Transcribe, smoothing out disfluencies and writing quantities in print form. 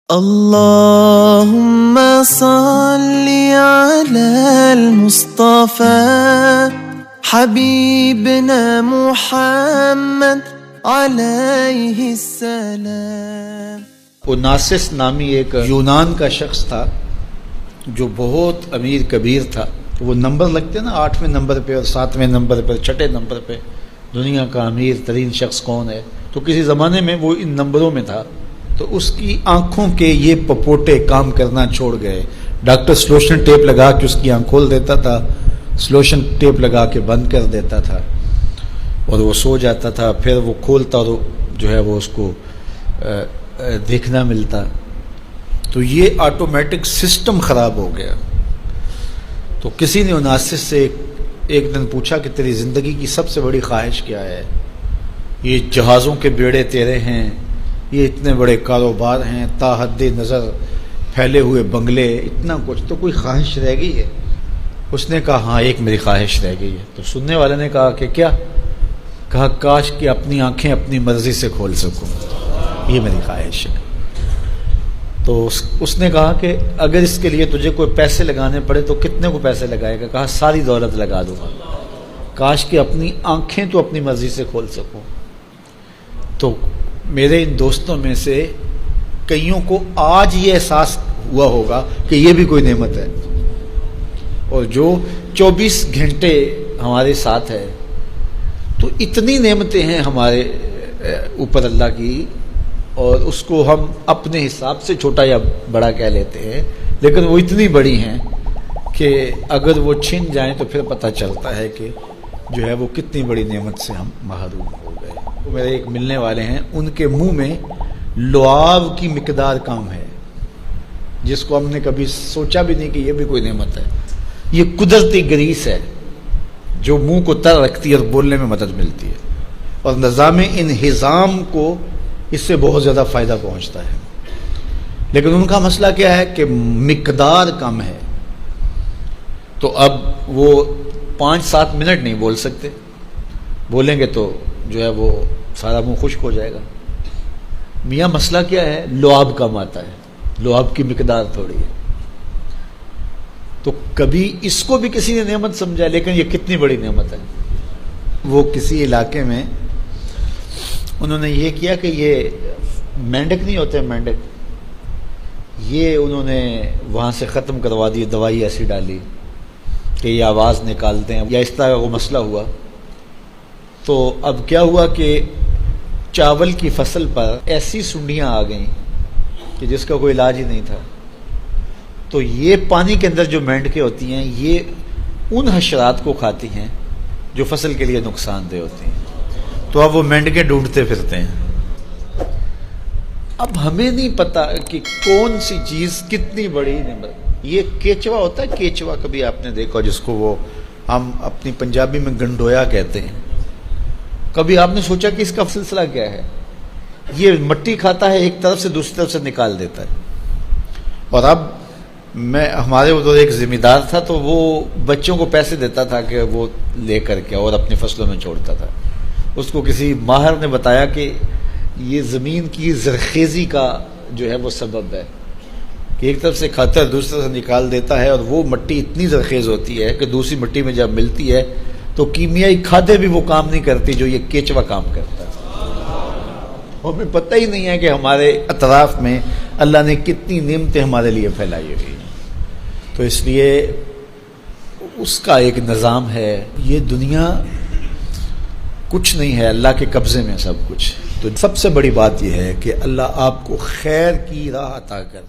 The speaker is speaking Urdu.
اللهم صل على المصطفى حبيبنا محمد عليه السلام۔ اوناسس نامی ایک یونان کا شخص تھا جو بہت امیر کبیر تھا۔ وہ نمبر لگتے نا 8ویں نمبر پہ اور 7ویں نمبر پہ 6 نمبر پہ دنیا کا امیر ترین شخص کون ہے، تو کسی زمانے میں وہ ان نمبروں میں تھا۔ تو اس کی آنکھوں کے یہ پپوٹے کام کرنا چھوڑ گئے۔ ڈاکٹر سلوشن ٹیپ لگا کے اس کی آنکھ کھول دیتا تھا، سلوشن ٹیپ لگا کے بند کر دیتا تھا اور وہ سو جاتا تھا، پھر وہ کھولتا اور جو ہے وہ اس کو دیکھنا ملتا۔ تو یہ آٹومیٹک سسٹم خراب ہو گیا۔ تو کسی نے اوناسس سے ایک دن پوچھا کہ تیری زندگی کی سب سے بڑی خواہش کیا ہے؟ یہ جہازوں کے بیڑے تیرے ہیں، یہ اتنے بڑے کاروبار ہیں، تا حد نظر پھیلے ہوئے بنگلے، اتنا کچھ، تو کوئی خواہش رہ گئی ہے؟ اس نے کہا ہاں ایک میری خواہش رہ گئی ہے۔ تو سننے والے نے کہا کہ کیا؟ کہا کاش کہ اپنی آنکھیں اپنی مرضی سے کھول سکوں، یہ میری خواہش ہے۔ تو اس نے کہا کہ اگر اس کے لیے تجھے کوئی پیسے لگانے پڑے تو کتنے کو پیسے لگائے گا؟ کہا ساری دولت لگا دوں گا، کاش کہ اپنی آنکھیں تو اپنی مرضی سے کھول سکوں۔ تو میرے ان دوستوں میں سے کئیوں کو آج یہ احساس ہوا ہوگا کہ یہ بھی کوئی نعمت ہے، اور جو 24 گھنٹے ہمارے ساتھ ہے، تو اتنی نعمتیں ہیں ہمارے اوپر اللہ کی، اور اس کو ہم اپنے حساب سے چھوٹا یا بڑا کہہ لیتے ہیں، لیکن وہ اتنی بڑی ہیں کہ اگر وہ چھن جائیں تو پھر پتہ چلتا ہے کہ جو ہے وہ کتنی بڑی نعمت سے ہم محروم ہو گئے۔ میرے ایک ملنے والے ہیں، ان کے منہ میں لعاب کی مقدار کم ہے، جس کو ہم نے کبھی سوچا بھی نہیں کہ یہ بھی کوئی نعمت ہے۔ یہ قدرتی گریس ہے جو منہ کو تر رکھتی ہے اور بولنے میں مدد ملتی ہے، اور نظام انہضام کو اس سے بہت زیادہ فائدہ پہنچتا ہے۔ لیکن ان کا مسئلہ کیا ہے کہ مقدار کم ہے، تو اب وہ 5-7 منٹ نہیں بول سکتے، بولیں گے تو جو ہے وہ سارا منہ خشک ہو جائے گا۔ میاں مسئلہ کیا ہے؟ لعاب کم آتا ہے، لعاب کی مقدار تھوڑی ہے۔ تو کبھی اس کو بھی کسی نے نعمت سمجھا، لیکن یہ کتنی بڑی نعمت ہے۔ وہ کسی علاقے میں انہوں نے یہ کیا کہ یہ مینڈک نہیں ہوتے، مینڈک، یہ انہوں نے وہاں سے ختم کروا دی، دوائی ایسی ڈالی کہ یہ آواز نکالتے ہیں یا اس طرح کا وہ مسئلہ ہوا۔ تو اب کیا ہوا کہ چاول کی فصل پر ایسی سنڈیاں آ گئیں کہ جس کا کوئی علاج ہی نہیں تھا۔ تو یہ پانی کے اندر جو مینڈکیں ہوتی ہیں، یہ ان حشرات کو کھاتی ہیں جو فصل کے لیے نقصان دہ ہوتی ہیں۔ تو اب وہ مینڈکیں ڈھونڈتے پھرتے ہیں۔ اب ہمیں نہیں پتا کہ کون سی چیز کتنی بڑی نعمت۔ یہ کیچوا ہوتا ہے، کیچوا کبھی آپ نے دیکھا جس کو وہ ہم اپنی پنجابی میں گنڈویا کہتے ہیں۔ کبھی آپ نے سوچا کہ اس کا سلسلہ کیا ہے؟ یہ مٹی کھاتا ہے، ایک طرف سے دوسری طرف سے نکال دیتا ہے۔ اور اب ہمارے ادھر ایک ذمہ دار تھا، تو وہ بچوں کو پیسے دیتا تھا کہ وہ لے کر کے اور اپنی فصلوں میں چھوڑتا تھا۔ اس کو کسی ماہر نے بتایا کہ یہ زمین کی زرخیزی کا جو ہے وہ سبب ہے، کہ ایک طرف سے کھاتا ہے دوسری طرف سے نکال دیتا ہے، اور وہ مٹی اتنی زرخیز ہوتی ہے کہ دوسری مٹی میں جب ملتی ہے تو کیمیائی کھادیں بھی وہ کام نہیں کرتی جو یہ کیچوا کام کرتا ہے۔ ہمیں پتہ ہی نہیں ہے کہ ہمارے اطراف میں اللہ نے کتنی نعمتیں ہمارے لیے پھیلائی ہوئی ہیں۔ تو اس لیے اس کا ایک نظام ہے۔ یہ دنیا کچھ نہیں ہے، اللہ کے قبضے میں سب کچھ۔ تو سب سے بڑی بات یہ ہے کہ اللہ آپ کو خیر کی راہ عطا کر۔